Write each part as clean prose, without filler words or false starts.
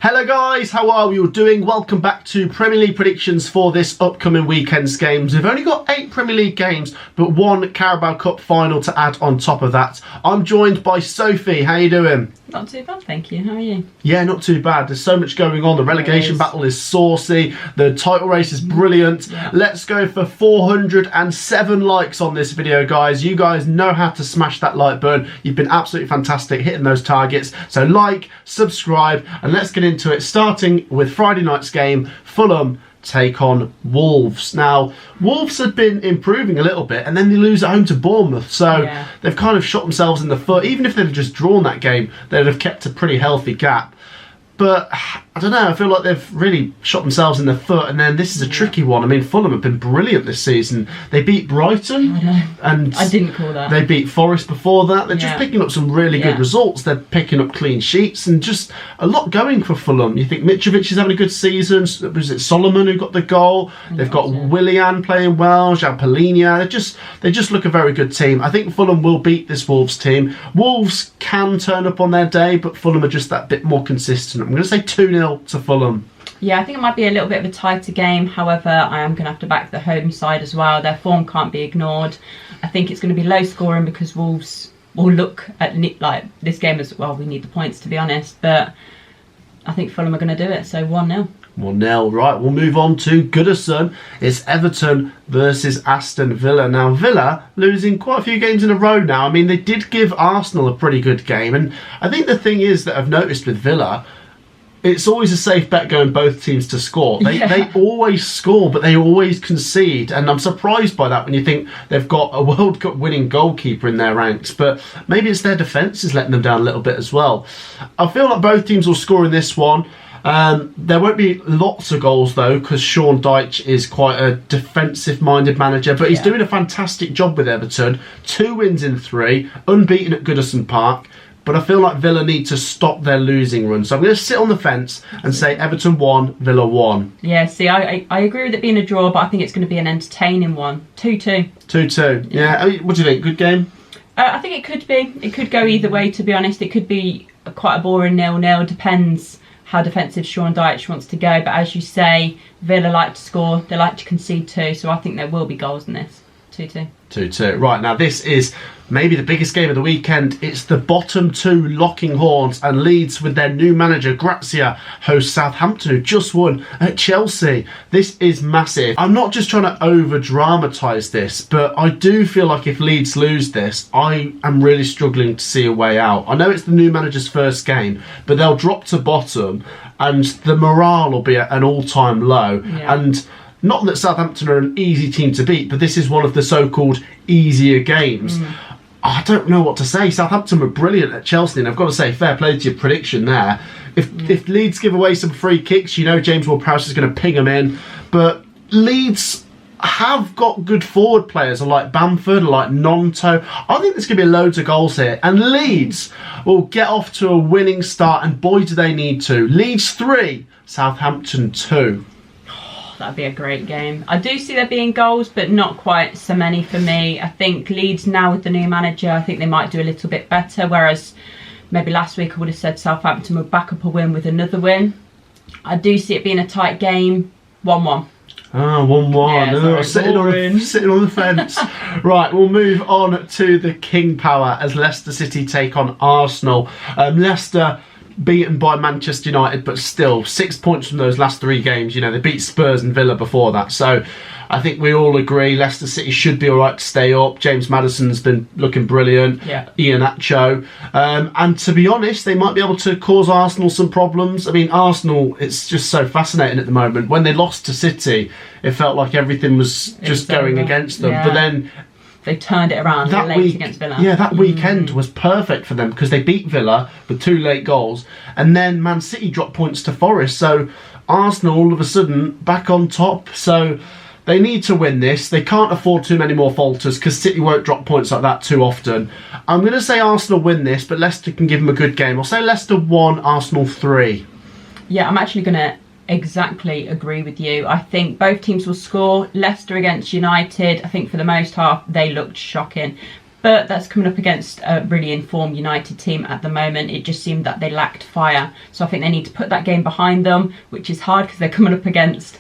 Hello guys, how are we all doing? Welcome back to Premier League predictions for this upcoming weekend's games. We've only got 8 Premier League games, but 1 Carabao Cup final to add on top of that. I'm joined by Sophie. How you doing? Not too bad, thank you. How are you? Yeah, not too bad. There's so much going on. The relegation battle is saucy. The title race is brilliant. Yeah. Let's go for 407 likes on this video, guys. You guys know how to smash that like button. You've been absolutely fantastic hitting those targets. So like, subscribe, and let's get into it. Starting with Friday night's game, Fulham take on Wolves. Now, Wolves had been improving a little bit and then they lose at home to Bournemouth, so they've kind of shot themselves in the foot. Even if they'd just drawn that game, they'd have kept a pretty healthy gap. But I don't know, I feel like they've really shot themselves in the foot, and then this is a tricky one. I mean, Fulham have been brilliant this season. They beat Brighton. I know. And I didn't call that. They beat Forest before that. They're just picking up some really good results. They're picking up clean sheets and just a lot going for Fulham. You think Mitrovic is having a good season. Was it Solomon who got the goal? They've got Willian playing well, João Palhinha. They just look a very good team. I think Fulham will beat this Wolves team. Wolves can turn up on their day, but Fulham are just that bit more consistent. I'm going to say 2-0 to Fulham. Yeah, I think it might be a little bit of a tighter game. However, I am going to have to back the home side as well. Their form can't be ignored. I think it's going to be low scoring because Wolves will look at like this game as well. We need the points, to be honest, but I think Fulham are going to do it. So 1-0. 1-0. Right, we'll move on to Goodison. It's Everton versus Aston Villa. Now, Villa losing quite a few games in a row now. I mean, they did give Arsenal a pretty good game, and I think the thing is that I've noticed with Villa, it's always a safe bet going both teams to score. They always score, but they always concede. And I'm surprised by that when you think they've got a World Cup winning goalkeeper in their ranks. But maybe it's their defence is letting them down a little bit as well. I feel like both teams will score in this one. There won't be lots of goals though, because Sean Dyche is quite a defensive-minded manager, but he's doing a fantastic job with Everton. 2 wins in 3, unbeaten at Goodison Park. But I feel like Villa need to stop their losing run. So I'm going to sit on the fence and say Everton 1, Villa 1. Yeah, see, I agree with it being a draw, but I think it's going to be an entertaining one. 2-2. 2-2. Yeah. What do you think? Good game? I think it could be. It could go either way, to be honest. It could be quite a boring 0-0. Depends how defensive Sean Dyche wants to go. But as you say, Villa like to score. They like to concede too. So I think there will be goals in this. 2-2. 2-2. Right, now this is maybe the biggest game of the weekend. It's the bottom 2 locking horns, and Leeds with their new manager Grazia host Southampton, who just won at Chelsea. This is massive. I'm not just trying to over dramatise this, but I do feel like if Leeds lose this, I am really struggling to see a way out. I know it's the new manager's first game, but they'll drop to bottom and the morale will be at an all-time low. And not that Southampton are an easy team to beat, but this is one of the so-called easier games. I don't know what to say. Southampton were brilliant at Chelsea, and I've got to say, fair play to your prediction there. If Leeds give away some free kicks, you know James Ward-Prowse is going to ping them in. But Leeds have got good forward players like Bamford, like Nonto. I think there's going to be loads of goals here. And Leeds will get off to a winning start, and boy do they need to. Leeds 3, Southampton 2. That'd be a great game. I do see there being goals, but not quite so many for me. I think Leeds now with the new manager, I think they might do a little bit better, whereas maybe last week I would have said Southampton would back up a win with another win. I do see it being a tight game. 1-1. 1-1. Sitting on the fence. Right, we'll move on to the King Power as Leicester City take on Arsenal. Leicester beaten by Manchester United, but still 6 points from those last 3 games. You know, they beat Spurs and Villa before that, so I think we all agree Leicester City should be alright to stay up. James Maddison's been looking brilliant. Iheanacho, and to be honest, they might be able to cause Arsenal some problems. I mean, Arsenal, it's just so fascinating at the moment. When they lost to City, it felt like everything was just going against them, but then they turned it around late against Villa. Yeah, that weekend was perfect for them because they beat Villa with 2 late goals, and then Man City dropped points to Forest. So Arsenal all of a sudden back on top. So they need to win this. They can't afford too many more falters because City won't drop points like that too often. I'm going to say Arsenal win this, but Leicester can give them a good game. I'll say Leicester 1, Arsenal 3. Yeah, I'm actually going to exactly agree with you. I think both teams will score. Leicester against United, I think for the most half they looked shocking. But that's coming up against a really informed United team at the moment. It just seemed that they lacked fire. So I think they need to put that game behind them, which is hard because they're coming up against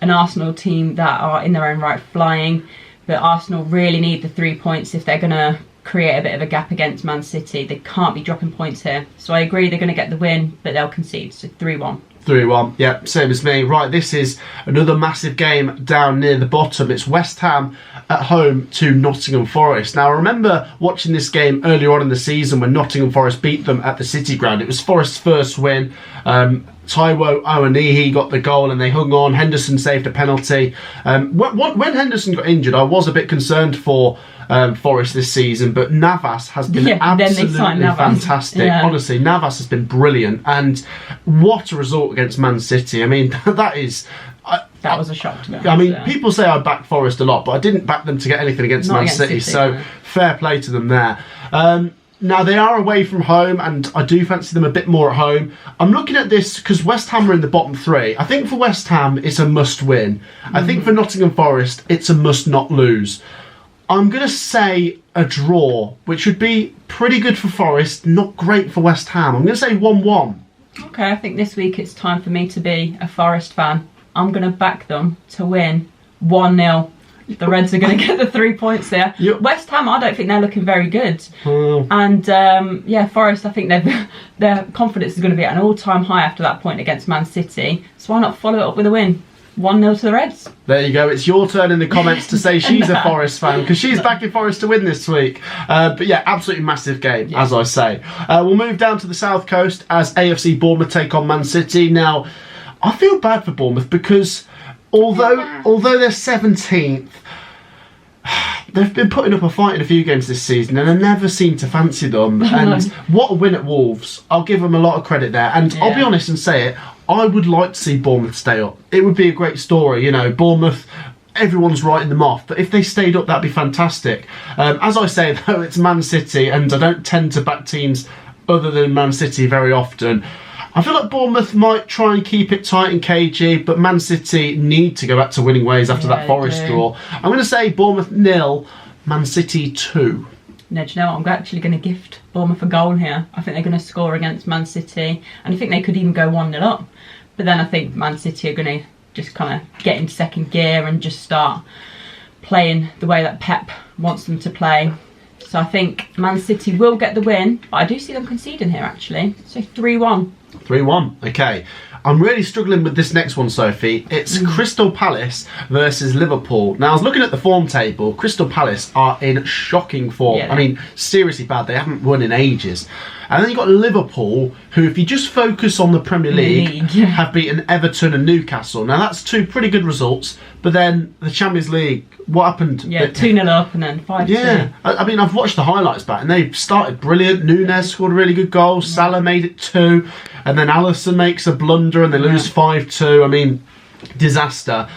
an Arsenal team that are in their own right flying. But Arsenal really need the 3 points if they're going to create a bit of a gap against Man City. They can't be dropping points here. So I agree they're going to get the win, but they'll concede. So 3-1. 3-1, yeah, same as me. Right, this is another massive game down near the bottom. It's West Ham at home to Nottingham Forest. Now, I remember watching this game earlier on in the season when Nottingham Forest beat them at the City Ground. It was Forest's first win. Taiwo Awoniyi got the goal and they hung on. Henderson saved a penalty. When Henderson got injured, I was a bit concerned for Forest this season, but Navas has been absolutely fantastic. Yeah. Honestly, Navas has been brilliant, and what a result against Man City. I mean, that was a shock to me. I mean, people say I back Forest a lot, but I didn't back them to get anything against Man City, so no. Fair play to them there. Now, they are away from home, and I do fancy them a bit more at home. I'm looking at this because West Ham are in the bottom three. I think for West Ham, it's a must-win. I think for Nottingham Forest, it's a must-not-lose. I'm going to say a draw, which would be pretty good for Forest, not great for West Ham. I'm going to say 1-1. Okay, I think this week it's time for me to be a Forest fan. I'm going to back them to win 1-0. The Reds are going to get the 3 points there. Yep. West Ham, I don't think they're looking very good. And Forest, I think their confidence is going to be at an all-time high after that point against Man City. So why not follow it up with a win? 1-0 to the Reds. There you go. It's your turn in the comments to say she's a Forest fan because she's backing Forest to win this week. But yeah, absolutely massive game, as I say. We'll move down to the South Coast as AFC Bournemouth take on Man City. Now, I feel bad for Bournemouth because although they're 17th, they've been putting up a fight in a few games this season and I never seem to fancy them. And what a win at Wolves. I'll give them a lot of credit there. And I'll be honest and say it, I would like to see Bournemouth stay up. It would be a great story. You know, Bournemouth, everyone's writing them off. But if they stayed up, that'd be fantastic. As I say, though, it's Man City and I don't tend to back teams other than Man City very often. I feel like Bournemouth might try and keep it tight and cagey, but Man City need to go back to winning ways after that Forest draw. I'm going to say Bournemouth 0, Man City 2. No, do you know what? I'm actually going to gift Bournemouth a goal here. I think they're going to score against Man City, and I think they could even go 1-0 up. But then I think Man City are going to just kind of get in second gear and just start playing the way that Pep wants them to play. So I think Man City will get the win, but I do see them conceding here actually. So 3-1. 3-1, okay. I'm really struggling with this next one, Sophie. It's Crystal Palace versus Liverpool. Now, I was looking at the form table. Crystal Palace are in shocking form. Yeah. I mean, seriously bad. They haven't won in ages. And then you've got Liverpool, who, if you just focus on the Premier League, have beaten Everton and Newcastle. Now, that's two pretty good results. But then the Champions League, what happened? Yeah, 2-0 up and then 5-2. Yeah, I mean, I've watched the highlights back and they started brilliant. Nunes scored a really good goal. Salah made it 2. And then Alisson makes a blunder and they lose 5-2. I mean, disaster.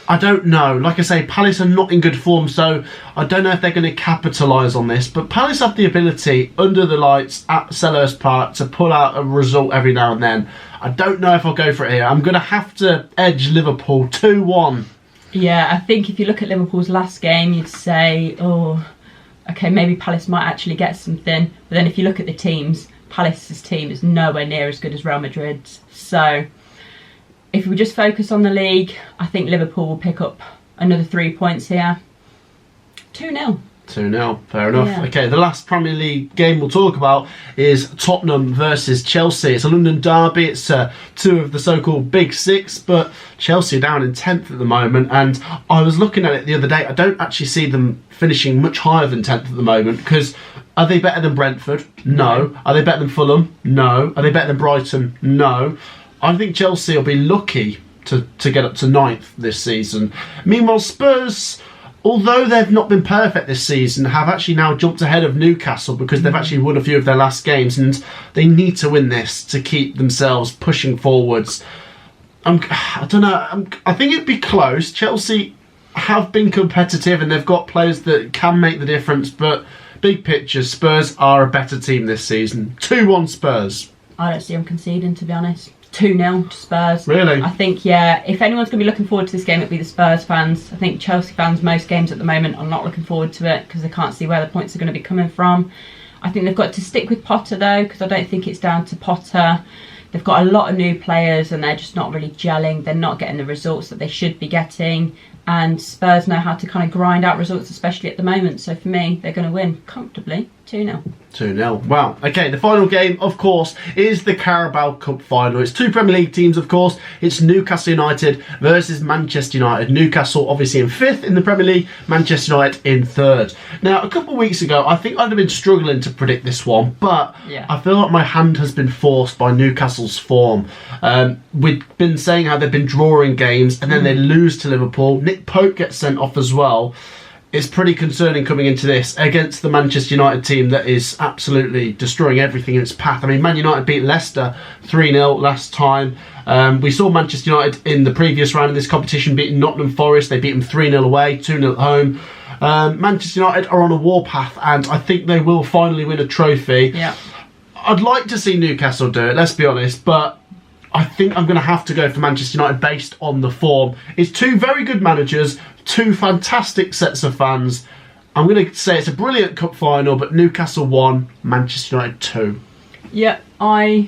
I don't know. Like I say, Palace are not in good form, so I don't know if they're going to capitalise on this. But Palace have the ability, under the lights at Selhurst Park, to pull out a result every now and then. I don't know if I'll go for it here. I'm going to have to edge Liverpool 2-1. Yeah, I think if you look at Liverpool's last game, you'd say, oh, okay, maybe Palace might actually get something. But then if you look at the teams, Palace's team is nowhere near as good as Real Madrid's. So if we just focus on the league, I think Liverpool will pick up another 3 points here. 2-0. 2-0, fair enough. Yeah. Okay, the last Premier League game we'll talk about is Tottenham versus Chelsea. It's a London derby. It's two of the so-called Big Six, but Chelsea are down in 10th at the moment. And I was looking at it the other day. I don't actually see them finishing much higher than 10th at the moment because are they better than Brentford? No. Are they better than Fulham? No. Are they better than Brighton? No. I think Chelsea will be lucky to get up to 9th this season. Meanwhile, Spurs, although they've not been perfect this season, have actually now jumped ahead of Newcastle because they've actually won a few of their last games and they need to win this to keep themselves pushing forwards. I don't know. I think it'd be close. Chelsea have been competitive and they've got players that can make the difference, but big picture, Spurs are a better team this season. 2-1 Spurs. I don't see them conceding, to be honest. 2-0 to Spurs. Really? I think, yeah, if anyone's going to be looking forward to this game, it'll be the Spurs fans. I think Chelsea fans, most games at the moment, are not looking forward to it because they can't see where the points are going to be coming from. I think they've got to stick with Potter, though, because I don't think it's down to Potter. They've got a lot of new players and they're just not really gelling. They're not getting the results that they should be getting. And Spurs know how to kind of grind out results, especially at the moment. So for me, they're going to win comfortably, 2-0. 2-0. Wow. Okay, the final game, of course, is the Carabao Cup final. It's two Premier League teams, of course. It's Newcastle United versus Manchester United. Newcastle obviously in 5th in the Premier League, Manchester United in 3rd. Now, a couple of weeks ago, I think I'd have been struggling to predict this one, but Yeah. I feel like my hand has been forced by Newcastle's form. We've been saying how they've been drawing games and then they lose to Liverpool. Nick Pope gets sent off as well. It's pretty concerning coming into this against the Manchester United team that is absolutely destroying everything in its path. I mean, Man United beat Leicester 3-0 last time. We saw Manchester United in the previous round of this competition beating Nottingham Forest. They beat them 3-0 away, 2-0 at home. Manchester United are on a warpath and I think they will finally win a trophy. Yeah. I'd like to see Newcastle do it, let's be honest, but I think I'm going to have to go for Manchester United based on the form. It's two very good managers, two fantastic sets of fans. I'm going to say it's a brilliant cup final, but Newcastle 1, Manchester United 2. Yeah, I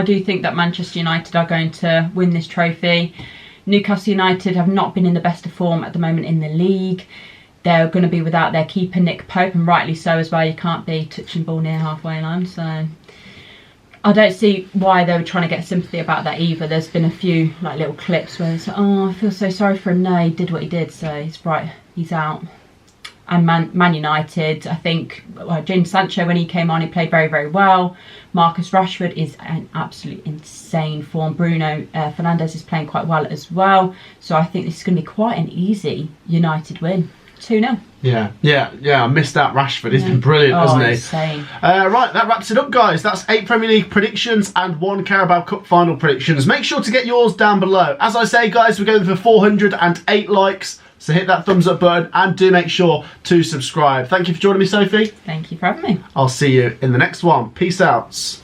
do think that Manchester United are going to win this trophy. Newcastle United have not been in the best of form at the moment in the league. They're going to be without their keeper Nick Pope, and rightly so as well. You can't be touching ball near halfway line, so I don't see why they were trying to get sympathy about that either. There's been a few like little clips where it's like, oh, I feel so sorry for him. No, he did what he did, so he's right, he's out. And Man United, I think, James Sancho, when he came on, he played very, very well. Marcus Rashford is an absolute insane form. Bruno Fernandes is playing quite well as well. So I think this is going to be quite an easy United win. 2-0. Yeah. I missed out Rashford. He's been brilliant, hasn't he? Insane. Right, that wraps it up, guys. That's 8 Premier League predictions and 1 Carabao Cup final predictions. Make sure to get yours down below. As I say, guys, we're going for 408 likes. So hit that thumbs up button and do make sure to subscribe. Thank you for joining me, Sophie. Thank you for having me. I'll see you in the next one. Peace out.